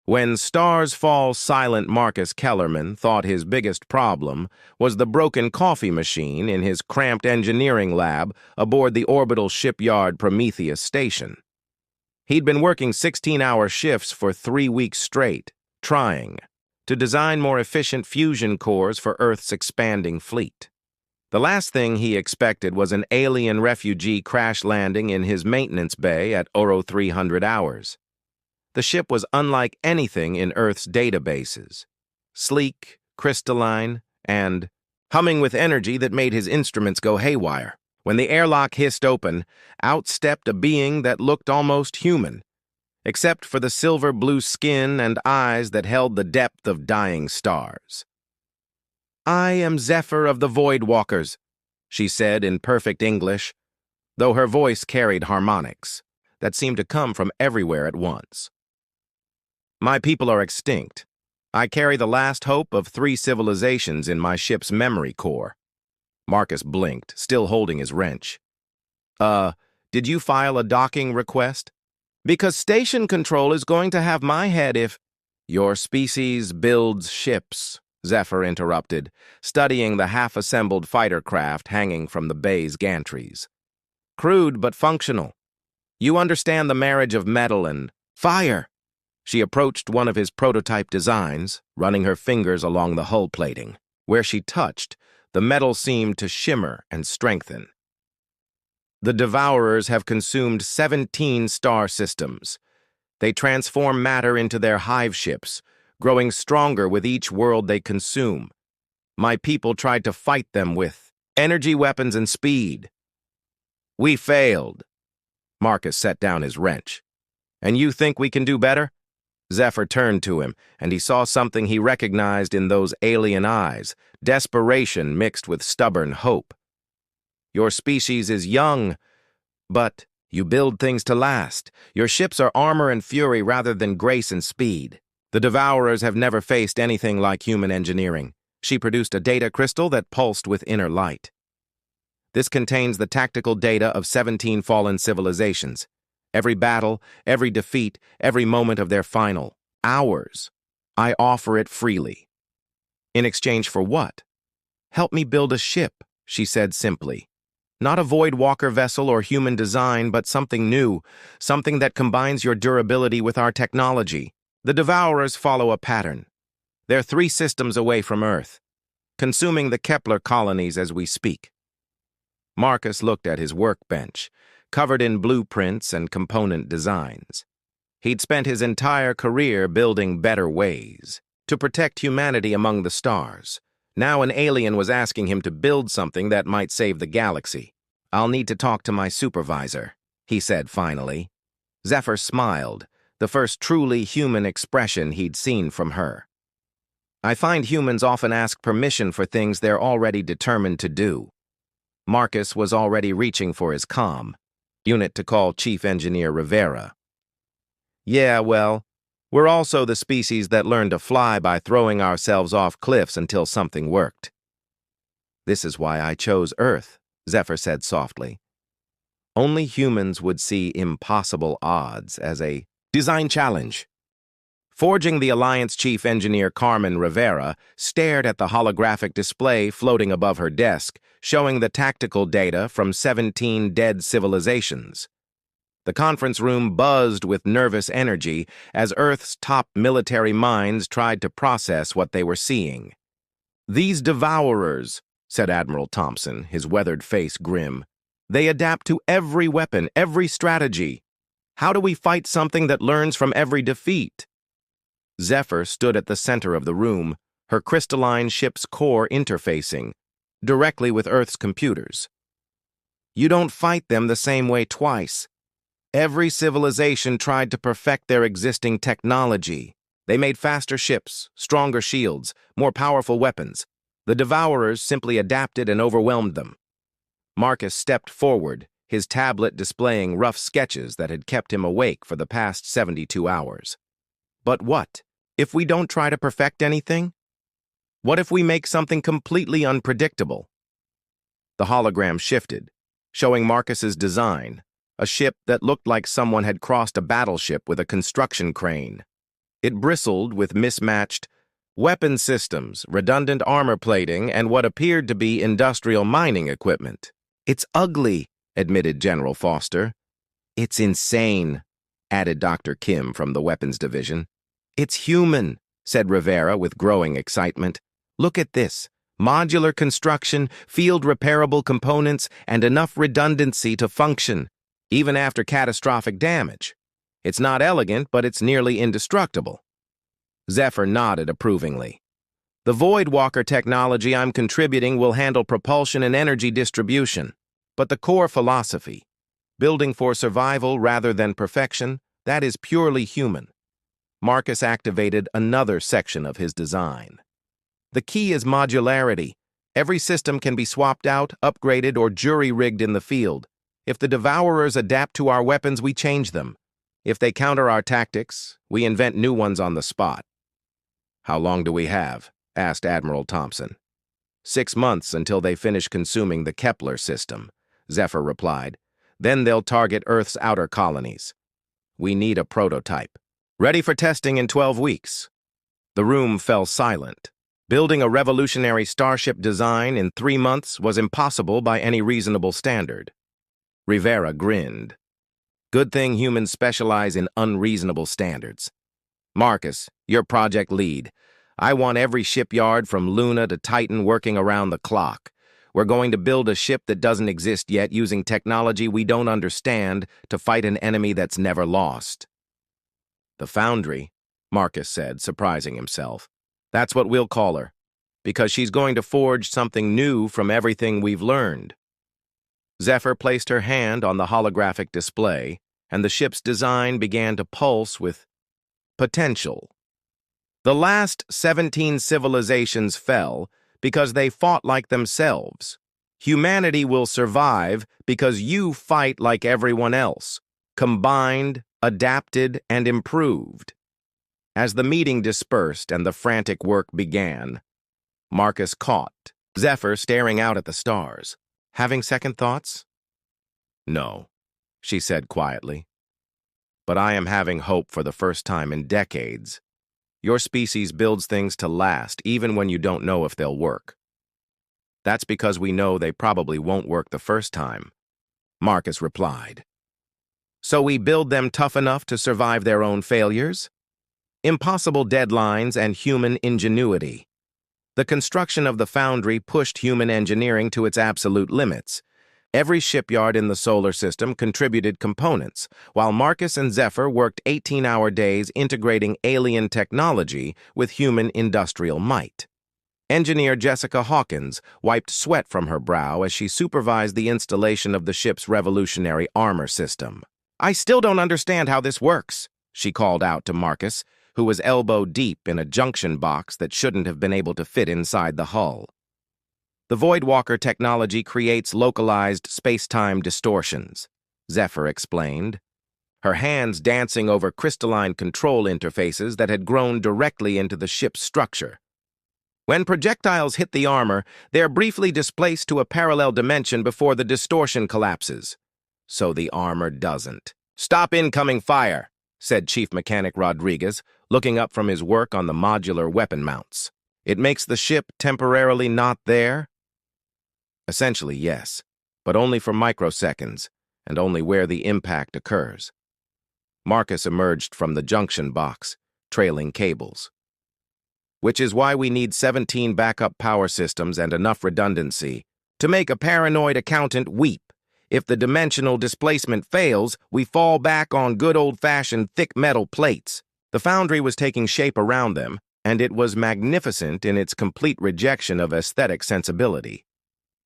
When stars fall silent, Marcus Kellerman thought his biggest problem was the broken coffee machine in his cramped engineering lab aboard the orbital shipyard Prometheus station. He'd been working 16-hour shifts for 3 weeks straight, trying to design more efficient fusion cores for Earth's expanding fleet. The last thing he expected was an alien refugee crash landing in his maintenance bay at 0300 hours. The ship was unlike anything in Earth's databases. Sleek, crystalline, and humming with energy that made his instruments go haywire. When the airlock hissed open, out stepped a being that looked almost human, except for the silver-blue skin and eyes that held the depth of dying stars. "I am Zephyr of the Void Walkers," she said in perfect English, though her voice carried harmonics that seemed to come from everywhere at once. "My people are extinct. I carry the last hope of 3 civilizations in my ship's memory core." Marcus blinked, still holding his wrench. Did you file a docking request?" "Because station control is going to have my head if—" "Your species builds ships," Zephyr interrupted, studying the half-assembled fighter craft hanging from the bay's gantries. "Crude but functional. You understand the marriage of metal and fire." She approached one of his prototype designs, running her fingers along the hull plating. Where she touched, the metal seemed to shimmer and strengthen. "The Devourers have consumed 17 star systems. They transform matter into their hive ships, growing stronger with each world they consume. My people tried to fight them with energy weapons and speed. We failed." Marcus set down his wrench. "And you think we can do better?" Zephyr turned to him, and he saw something he recognized in those alien eyes, desperation mixed with stubborn hope. "Your species is young, but you build things to last. Your ships are armor and fury rather than grace and speed. The Devourers have never faced anything like human engineering." She produced a data crystal that pulsed with inner light. "This contains the tactical data of 17 fallen civilizations. Every battle, every defeat, every moment of their final. Ours. I offer it freely." "In exchange for what?" "Help me build a ship," she said simply. "Not a Void Walker vessel or human design, but something new, something that combines your durability with our technology. The Devourers follow a pattern. They're 3 systems away from Earth, consuming the Kepler colonies as we speak." Marcus looked at his workbench, covered in blueprints and component designs. He'd spent his entire career building better ways to protect humanity among the stars. Now an alien was asking him to build something that might save the galaxy. "I'll need to talk to my supervisor," he said finally. Zephyr smiled, the first truly human expression he'd seen from her. "I find humans often ask permission for things they're already determined to do." Marcus was already reaching for his comm unit to call Chief Engineer Rivera. "Yeah, well, we're also the species that learned to fly by throwing ourselves off cliffs until something worked." "This is why I chose Earth," Zephyr said softly. "Only humans would see impossible odds as a design challenge." Forging the Alliance Chief Engineer Carmen Rivera stared at the holographic display floating above her desk, showing the tactical data from 17 dead civilizations. The conference room buzzed with nervous energy as Earth's top military minds tried to process what they were seeing. "These Devourers," said Admiral Thompson, his weathered face grim, "they adapt to every weapon, every strategy. How do we fight something that learns from every defeat?" Zephyr stood at the center of the room, her crystalline ship's core interfacing directly with Earth's computers. "You don't fight them the same way twice. Every civilization tried to perfect their existing technology. They made faster ships, stronger shields, more powerful weapons. The Devourers simply adapted and overwhelmed them." Marcus stepped forward, his tablet displaying rough sketches that had kept him awake for the past 72 hours. "But what if we don't try to perfect anything? What if we make something completely unpredictable?" The hologram shifted, showing Marcus's design, a ship that looked like someone had crossed a battleship with a construction crane. It bristled with mismatched weapon systems, redundant armor plating, and what appeared to be industrial mining equipment. "It's ugly," admitted General Foster. "It's insane," added Dr. Kim from the weapons division. "It's human," said Rivera with growing excitement. "Look at this. Modular construction, field repairable components, and enough redundancy to function, even after catastrophic damage. It's not elegant, but it's nearly indestructible." Zephyr nodded approvingly. "The Void Walker technology I'm contributing will handle propulsion and energy distribution. But the core philosophy, building for survival rather than perfection, that is purely human." Marcus activated another section of his design. "The key is modularity. Every system can be swapped out, upgraded, or jury-rigged in the field. If the Devourers adapt to our weapons, we change them. If they counter our tactics, we invent new ones on the spot." "How long do we have?" asked Admiral Thompson. 6 months until they finish consuming the Kepler system," Zephyr replied. "Then they'll target Earth's outer colonies. We need a prototype. Ready for testing in 12 weeks. The room fell silent. Building a revolutionary starship design in 3 months was impossible by any reasonable standard. Rivera grinned. "Good thing humans specialize in unreasonable standards. Marcus, you're project lead. I want every shipyard from Luna to Titan working around the clock. We're going to build a ship that doesn't exist yet using technology we don't understand to fight an enemy that's never lost." "The Foundry," Marcus said, surprising himself. "That's what we'll call her, because she's going to forge something new from everything we've learned." Zephyr placed her hand on the holographic display, and the ship's design began to pulse with potential. "The last 17 civilizations fell because they fought like themselves. Humanity will survive because you fight like everyone else, combined, adapted, and improved." As the meeting dispersed and the frantic work began, Marcus caught Zephyr staring out at the stars. "Having second thoughts?" "No," she said quietly. "But I am having hope for the first time in decades. Your species builds things to last even when you don't know if they'll work. That's because we know they probably won't work the first time," Marcus replied. "So we build them tough enough to survive their own failures? Impossible deadlines and human ingenuity. The construction of the Foundry pushed human engineering to its absolute limits. Every shipyard in the solar system contributed components, while Marcus and Zephyr worked 18-hour days integrating alien technology with human industrial might. Engineer Jessica Hawkins wiped sweat from her brow as she supervised the installation of the ship's revolutionary armor system. "I still don't understand how this works," she called out to Marcus, who was elbow-deep in a junction box that shouldn't have been able to fit inside the hull. "The Voidwalker technology creates localized space-time distortions," Zephyr explained, her hands dancing over crystalline control interfaces that had grown directly into the ship's structure. "When projectiles hit the armor, they're briefly displaced to a parallel dimension before the distortion collapses. So the armor doesn't." "Stop incoming fire," said Chief Mechanic Rodriguez, looking up from his work on the modular weapon mounts. "It makes the ship temporarily not there?" "Essentially, yes, but only for microseconds, and only where the impact occurs." Marcus emerged from the junction box, trailing cables. "Which is why we need 17 backup power systems and enough redundancy to make a paranoid accountant weep. If the dimensional displacement fails, we fall back on good old-fashioned thick metal plates." The Foundry was taking shape around them, and it was magnificent in its complete rejection of aesthetic sensibility.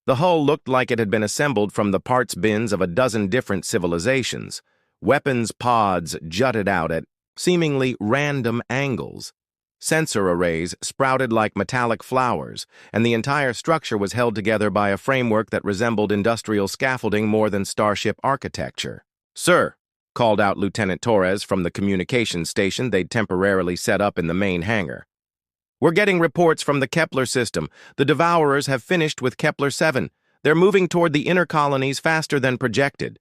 The hull looked like it had been assembled from the parts bins of a dozen different civilizations. Weapons pods jutted out at seemingly random angles. Sensor arrays sprouted like metallic flowers, and the entire structure was held together by a framework that resembled industrial scaffolding more than starship architecture. "Sir," called out Lieutenant Torres from the communications station they'd temporarily set up in the main hangar. "We're getting reports from the Kepler system. The Devourers have finished with Kepler 7. They're moving toward the inner colonies faster than projected."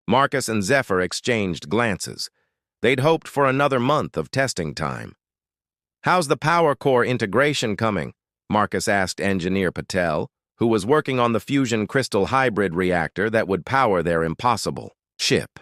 Marcus and Zephyr exchanged glances. They'd hoped for another month of testing time. "How's the power core integration coming?" Marcus asked Engineer Patel, who was working on the fusion crystal hybrid reactor that would power their impossible ship.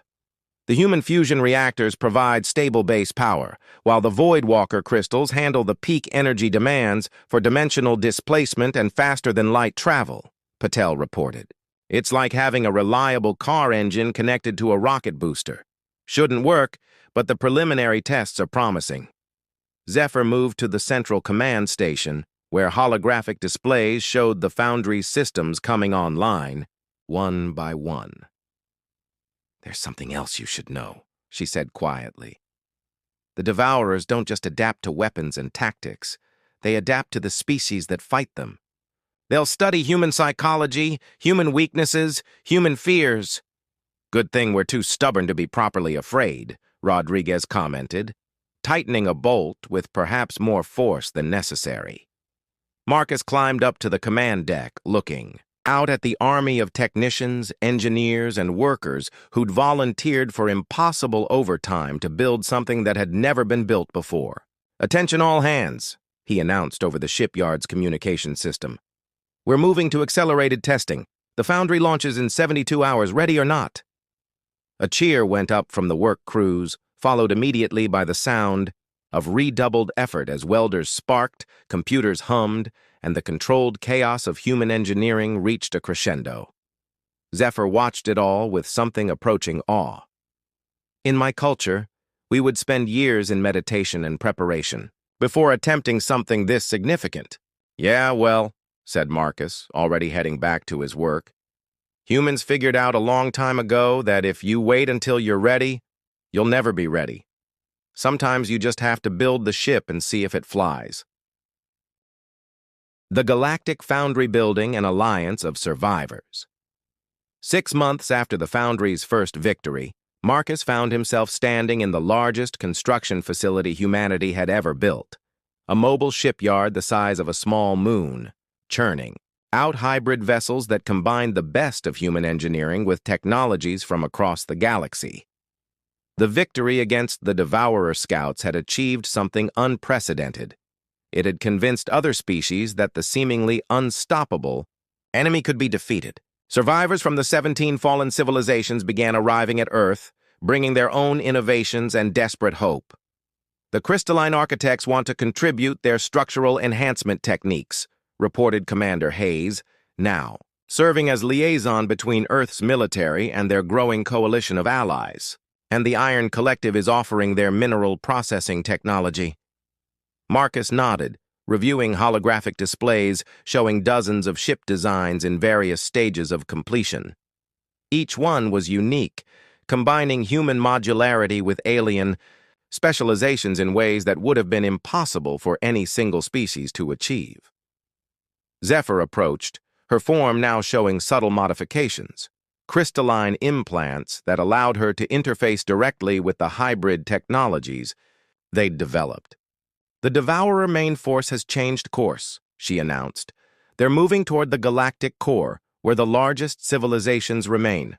The human fusion reactors provide stable base power, while the Voidwalker crystals handle the peak energy demands for dimensional displacement and faster-than-light travel, Patel reported. "It's like having a reliable car engine connected to a rocket booster. Shouldn't work, but the preliminary tests are promising." Zephyr moved to the central command station, where holographic displays showed the Foundry's systems coming online, one by one. "There's something else you should know," she said quietly. "The Devourers don't just adapt to weapons and tactics. They adapt to the species that fight them. They'll study human psychology, human weaknesses, human fears." "Good thing we're too stubborn to be properly afraid," Rodriguez commented, tightening a bolt with perhaps more force than necessary. Marcus climbed up to the command deck, looking out at the army of technicians, engineers, and workers who'd volunteered for impossible overtime to build something that had never been built before. "Attention all hands," he announced over the shipyard's communication system. "We're moving to accelerated testing. The Foundry launches in 72 hours, ready or not." A cheer went up from the work crews, followed immediately by the sound of redoubled effort as welders sparked, computers hummed, and the controlled chaos of human engineering reached a crescendo. Zephyr watched it all with something approaching awe. "In my culture, we would spend years in meditation and preparation before attempting something this significant." "Yeah, well," said Marcus, already heading back to his work. "Humans figured out a long time ago that if you wait until you're ready, you'll never be ready. Sometimes you just have to build the ship and see if it flies." The Galactic Foundry Building an Alliance of Survivors. 6 months after the Foundry's first victory, Marcus found himself standing in the largest construction facility humanity had ever built, a mobile shipyard the size of a small moon, churning out hybrid vessels that combined the best of human engineering with technologies from across the galaxy. The victory against the Devourer scouts had achieved something unprecedented. It had convinced other species that the seemingly unstoppable enemy could be defeated. Survivors from the 17 fallen civilizations began arriving at Earth, bringing their own innovations and desperate hope. "The crystalline architects want to contribute their structural enhancement techniques," reported Commander Hayes, now serving as liaison between Earth's military and their growing coalition of allies. "And the Iron Collective is offering their mineral processing technology." Marcus nodded, reviewing holographic displays showing dozens of ship designs in various stages of completion. Each one was unique, combining human modularity with alien specializations in ways that would have been impossible for any single species to achieve. Zephyr approached, her form now showing subtle modifications, crystalline implants that allowed her to interface directly with the hybrid technologies they'd developed. "The Devourer main force has changed course," she announced. "They're moving toward the galactic core, where the largest civilizations remain."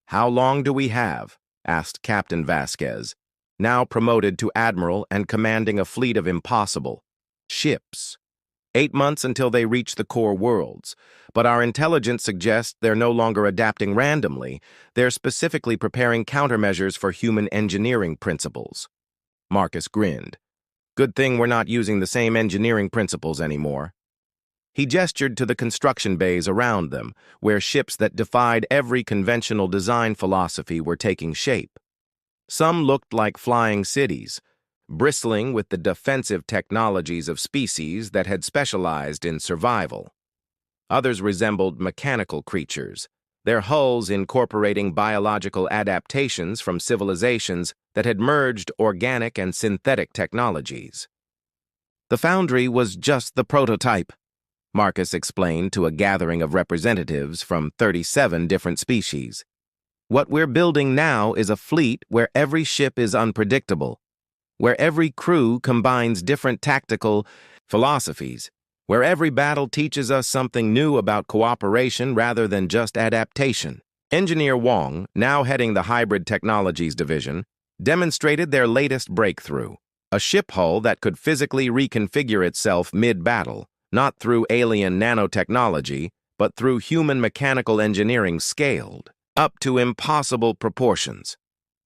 "How long do we have?" asked Captain Vasquez, now promoted to admiral and commanding a fleet of impossible ships. 8 months until they reach the core worlds, but our intelligence suggests they're no longer adapting randomly. They're specifically preparing countermeasures for human engineering principles. Marcus grinned. "Good thing we're not using the same engineering principles anymore." He gestured to the construction bays around them, where ships that defied every conventional design philosophy were taking shape. Some looked like flying cities, bristling with the defensive technologies of species that had specialized in survival. Others resembled mechanical creatures, their hulls incorporating biological adaptations from civilizations that had merged organic and synthetic technologies. "The Foundry was just the prototype," Marcus explained to a gathering of representatives from 37 different species. "What we're building now is a fleet where every ship is unpredictable, where every crew combines different tactical philosophies, where every battle teaches us something new about cooperation rather than just adaptation." Engineer Wong, now heading the Hybrid Technologies Division, demonstrated their latest breakthrough, a ship hull that could physically reconfigure itself mid-battle, not through alien nanotechnology, but through human mechanical engineering scaled up to impossible proportions.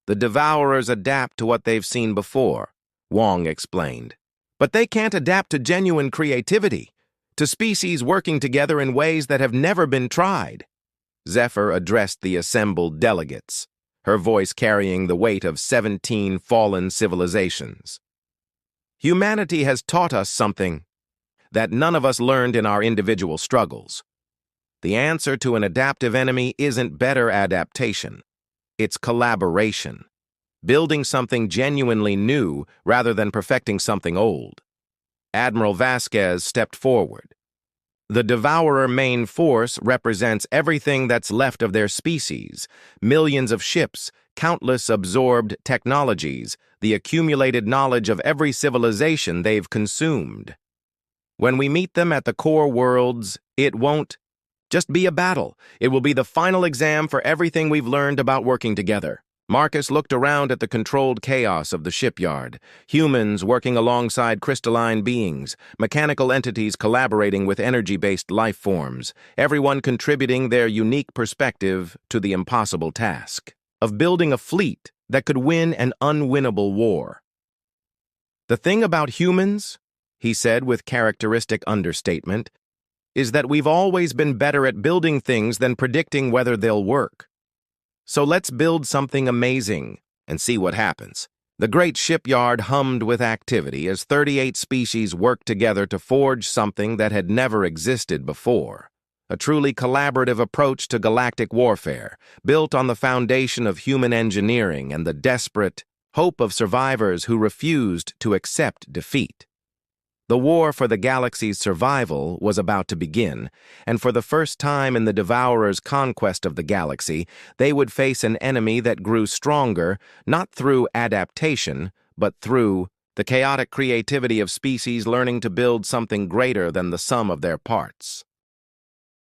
The Devourers adapt to what they've seen before, Wong explained. But they can't adapt to genuine creativity, to species working together in ways that have never been tried. Zephyr addressed the assembled delegates, her voice carrying the weight of 17 fallen civilizations. Humanity has taught us something that none of us learned in our individual struggles. The answer to an adaptive enemy isn't better adaptation. It's collaboration, building something genuinely new rather than perfecting something old. Admiral Vasquez stepped forward. The Devourer main force represents everything that's left of their species, millions of ships, countless absorbed technologies, the accumulated knowledge of every civilization they've consumed. When we meet them at the core worlds, it won't just be a battle. It will be the final exam for everything we've learned about working together. Marcus looked around at the controlled chaos of the shipyard. Humans working alongside crystalline beings, mechanical entities collaborating with energy-based life forms, everyone contributing their unique perspective to the impossible task of building a fleet that could win an unwinnable war. The thing about humans, he said with characteristic understatement, is that we've always been better at building things than predicting whether they'll work. So let's build something amazing and see what happens. The great shipyard hummed with activity as 38 species worked together to forge something that had never existed before. A truly collaborative approach to galactic warfare, built on the foundation of human engineering and the desperate hope of survivors who refused to accept defeat. The war for the galaxy's survival was about to begin, and for the first time in the Devourer's conquest of the galaxy, they would face an enemy that grew stronger, not through adaptation, but through the chaotic creativity of species learning to build something greater than the sum of their parts.